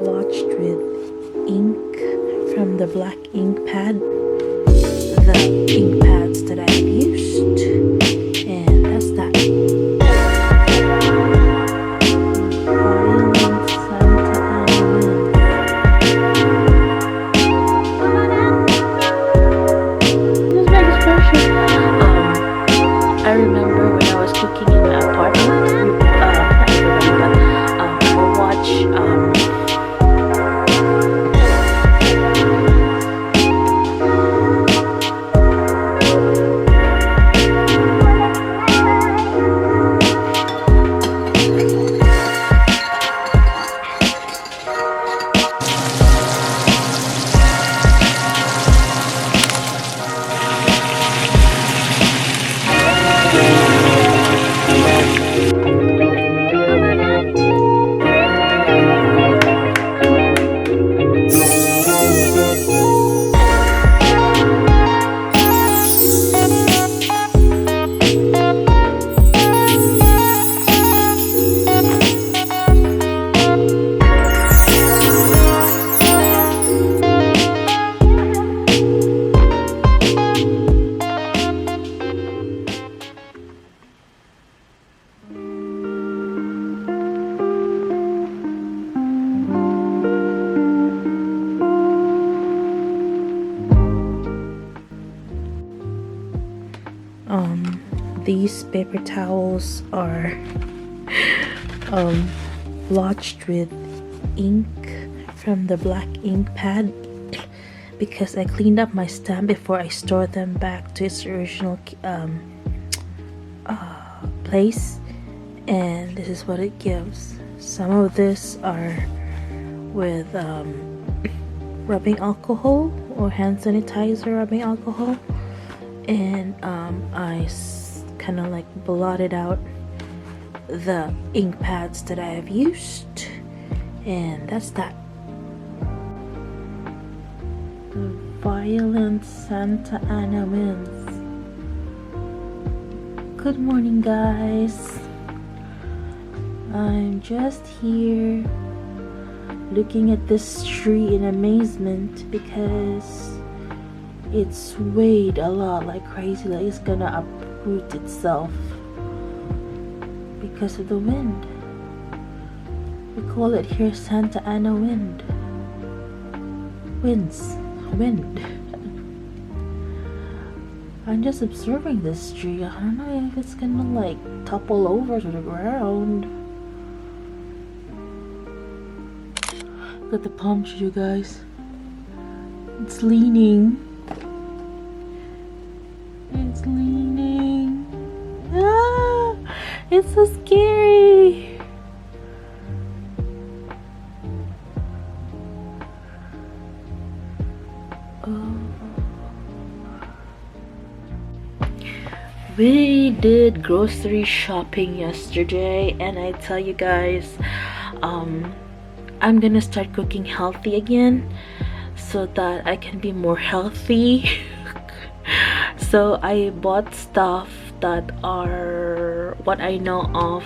blotched with ink from the black ink pad. The ink pads that I've used, and that's that. Violent Santa Ana wind. This bag is precious. I remember when I was cooking in my apartment. Not everybody, but I watch these paper towels are blotched with ink from the black ink pad because I cleaned up my stamp before I stored them back to its original place, and this is what it gives. Some of this are with rubbing alcohol or hand sanitizer rubbing alcohol, and I kind of like blotted out the ink pads that I have used, and that's that. The Violent Santa Ana winds. Good morning, guys. I'm just here looking at this tree in amazement because it swayed a lot like crazy, like it's gonna uproot itself because of the wind. We call it here Santa Ana wind. Wind. I'm just observing this tree. I don't know if it's gonna like topple over to the ground. Look at the palm tree, you guys. It's leaning. It's leaning. Ah, it's so scary. Oh. We did grocery shopping yesterday, and I tell you guys, I'm gonna start cooking healthy again so that I can be more healthy. So I bought stuff that are what I know of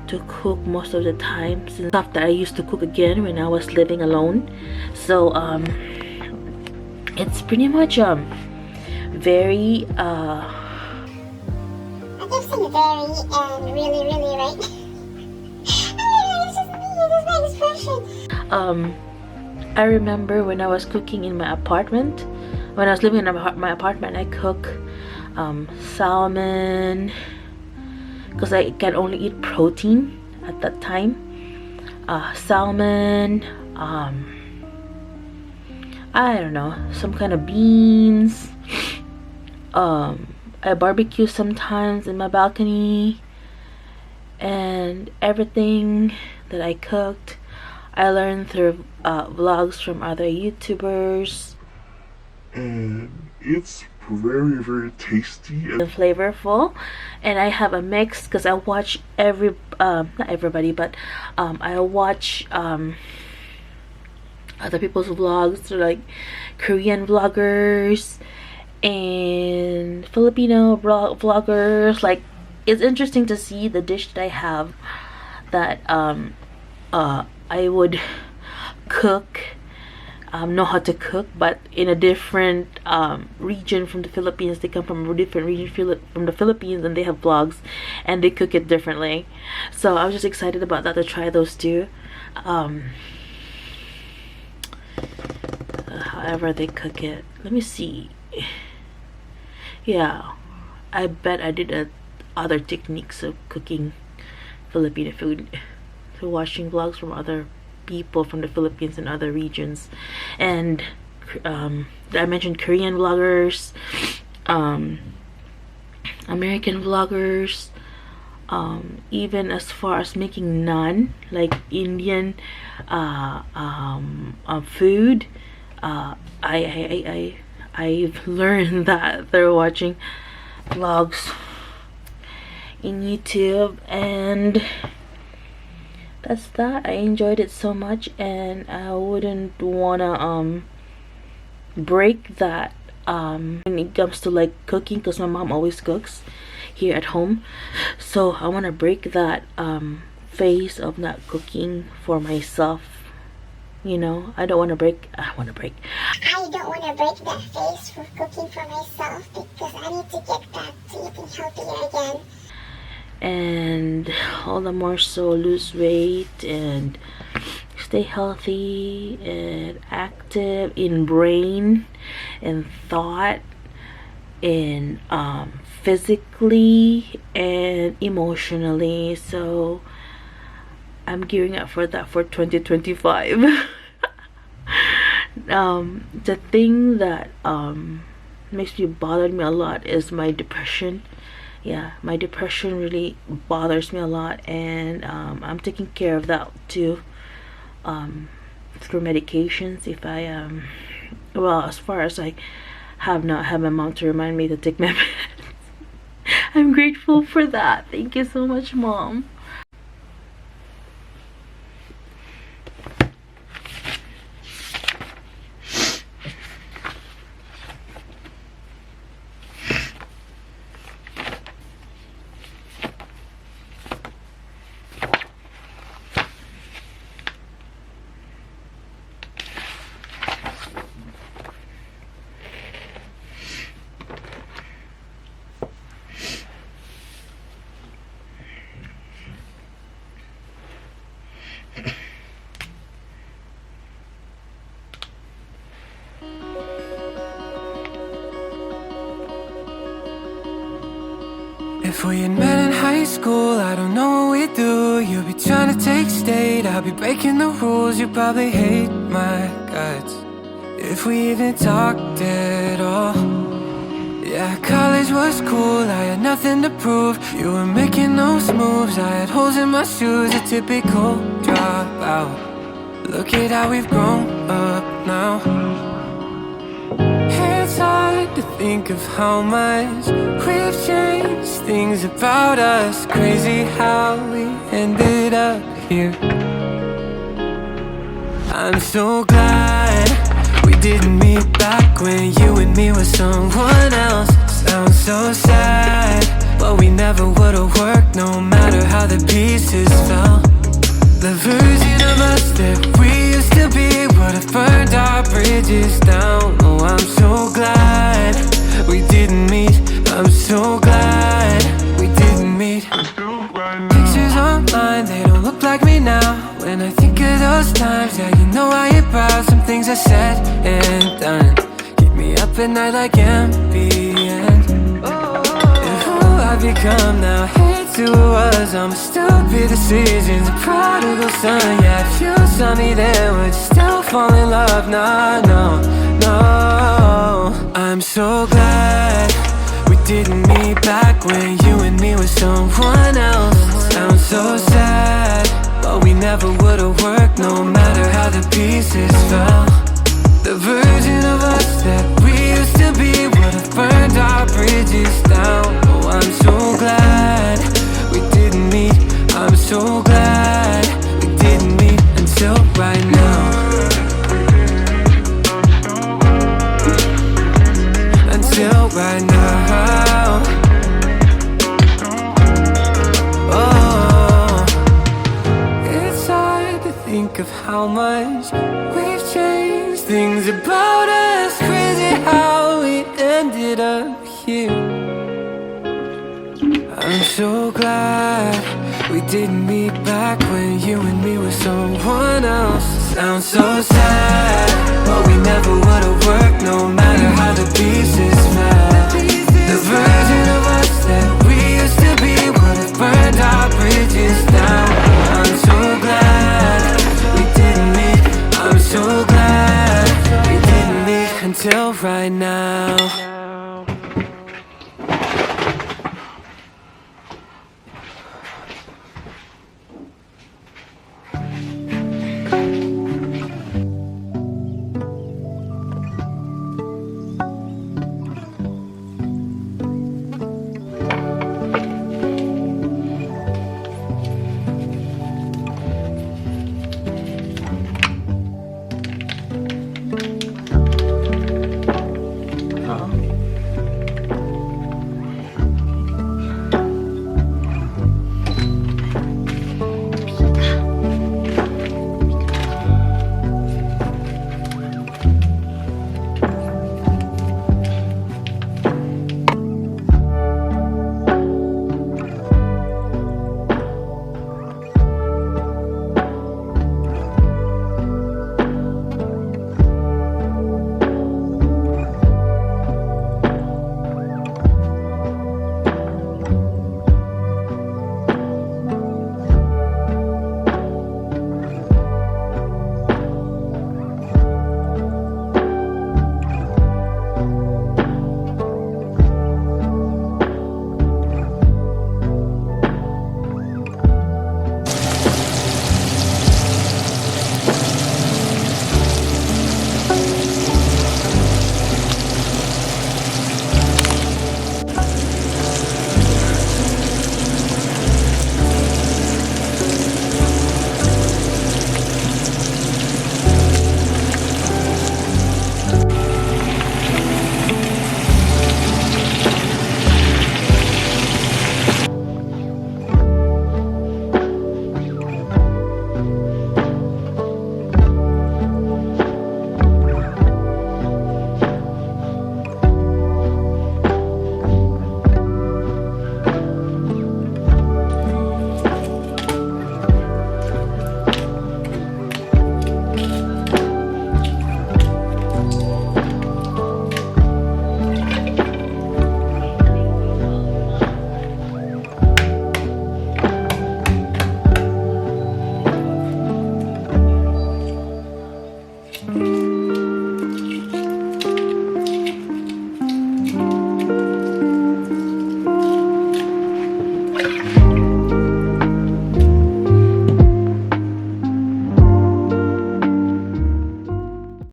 to cook most of the time, stuff that I used to cook again when I was living alone. So it's pretty much very I keep saying very and really, right? It's just me, this bag is precious. I remember when I was cooking in my apartment. When I was living in my apartment, I cook salmon because I can only eat protein at that time. Salmon, I don't know, some kind of beans. I barbecue sometimes in my balcony, and everything that I cooked I learned through vlogs from other YouTubers, and it's very tasty and flavorful. And I have a mix because I watch not everybody, but I watch other people's vlogs, like Korean vloggers and Filipino vloggers. Like, it's interesting to see the dish that I have that I would cook, know how to cook, but in a different region from the Philippines. They come from a different region from the Philippines, and they have vlogs and they cook it differently. So I was just excited about that, to try those too. However they cook it, let me see. Yeah, I bet I did other techniques of cooking Filipino food, so watching vlogs from other people from the Philippines and other regions. And I mentioned Korean vloggers, American vloggers, even as far as making naan, like Indian food. I've learned that through watching vlogs in YouTube, and that's that. I enjoyed it so much, and I wouldn't wanna break that when it comes to like cooking, because my mom always cooks here at home. So I want to break that phase of not cooking for myself. You know, I don't want to break. I don't want to break that phase for cooking for myself, because I need to get back to eating healthier again. And all the more so lose weight and stay healthy and active in brain and thought, and physically and emotionally. So I'm gearing up for that for 2025. The thing that makes me bother me a lot is my depression. Yeah, my depression really bothers me a lot, and I'm taking care of that too, through medications. If I well, as far as I have not had my mom to remind me to take my meds. I'm grateful for that. Thank you so much, Mom. If we had met in high school, I don't know what we'd do. You'd be trying to take state, I'd be breaking the rules. You'd probably hate my guts, if we even talked at all. Yeah, college was cool, I had nothing to prove. You were making those moves, I had holes in my shoes. A typical dropout. Look at how we've grown up now. It's hard to think of how much we've changed, things about us. Crazy how we ended up here. I'm so glad we didn't meet back when you and me were someone else. Sounds so sad, but we never would've worked, no matter how the pieces fell. The version of us that we used to be would've burned our bridges down. Oh, I'm so glad we didn't meet. I'm so glad we didn't meet. Pictures online, they don't look like me now. When I think of those times, yeah, you know I get proud. Some things I said and done keep me up at night like ambient. And who I've become now, hate to us. I'm a stupid decisions, a prodigal son. Yeah, if you saw me then, would you still fall in love? No, no, no. I'm so glad we didn't meet back when you and me were someone else. Sounds so sad, but we never would've worked, no matter how the pieces fell. The version of us that we used to be would've burned our bridges down. Oh, I'm so glad we didn't meet. I'm so glad we didn't meet until right now. Until right now. Oh, it's hard to think of how how much we've changed. Things about us, crazy how we ended up here. I'm so glad we didn't meet back when you and me were someone else. Sounds so sad, but we never would've worked no matter how the pieces fell. The version of us that we used to be would've burned our bridges down. I'm so glad we didn't meet. I'm so glad we didn't meet until right now.